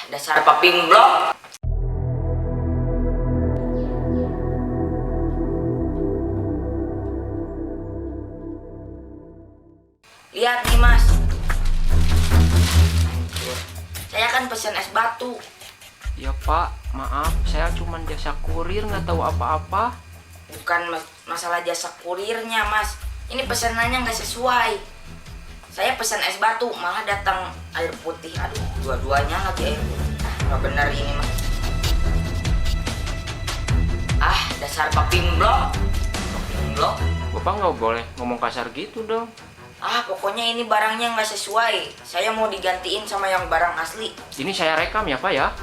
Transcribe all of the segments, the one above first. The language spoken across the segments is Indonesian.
dasar paping blok. Lihat nih mas, saya kan pesan es batu. Ya Pak, maaf, saya cuma jasa kurir, nggak tahu apa-apa. Bukan masalah jasa kurirnya mas, ini pesanannya nggak sesuai. Saya pesan es batu, malah datang air putih. Aduh, dua-duanya lagi air putih. Nggak benar ini mas. Dasar paping blok. Paping blok. Bapak nggak boleh ngomong kasar gitu dong. Pokoknya ini barangnya nggak sesuai. Saya mau digantiin sama yang barang asli. Ini saya rekam ya Pak ya.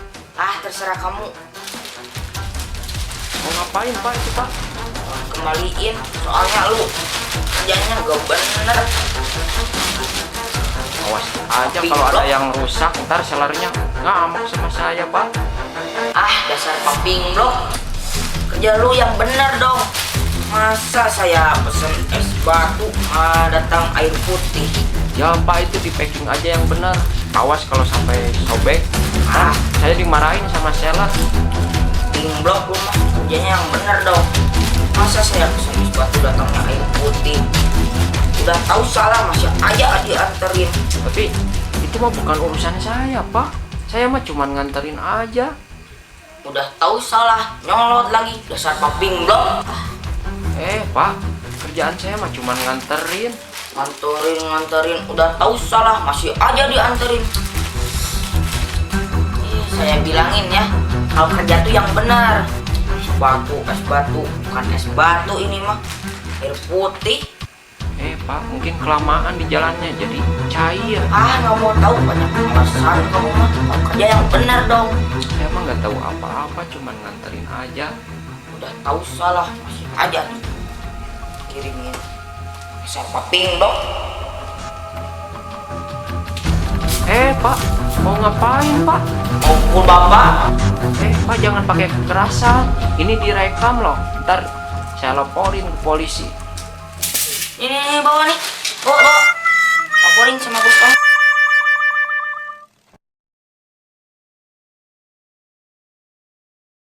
Terserah kamu. Mau ngapain Pak itu Pak? Kembaliin, soalnya lu kerjanya nggak bener. Awas aja kalau ada yang rusak, ntar sellernya ngamuk sama saya Pak. Dasar paping blok. Kerja lu yang bener dong. Masa saya pesen es batu datang air putih? Ya Pak, itu di packing aja yang benar. Awas kalau sampai sobek, saya dimarahin sama seller. Paping blok lu mah, kerjanya yang bener dong. Masa saya pesen es batu datangnya air putih? Udah tahu salah masih aja dianterin. Tapi itu mah bukan urusan saya Pak. Saya mah cuma nganterin aja. Udah tahu salah, nyolot lagi, dasar paping blok. Pak, kerjaan saya mah cuma nganterin. Nganterin, udah tahu salah masih aja dianterin. Saya bilangin ya, kalau kerja tuh yang benar. Es batu, bukan es batu ini mah, air putih. Pak, mungkin kelamaan di jalannya jadi cair. Nggak mau tahu, banyak alasan kamu mah. Kalau kerja yang benar dong. Saya mah nggak tahu apa-apa, cuma nganterin aja. Udah tahu salah masih aja nih kirimin. Dasar paping dong. Pak, mau ngapain Pak? Mau pukul bapak? Pak, jangan pakai kekerasan. Ini direkam loh. Ntar saya laporin ke polisi. Ini bawa nih.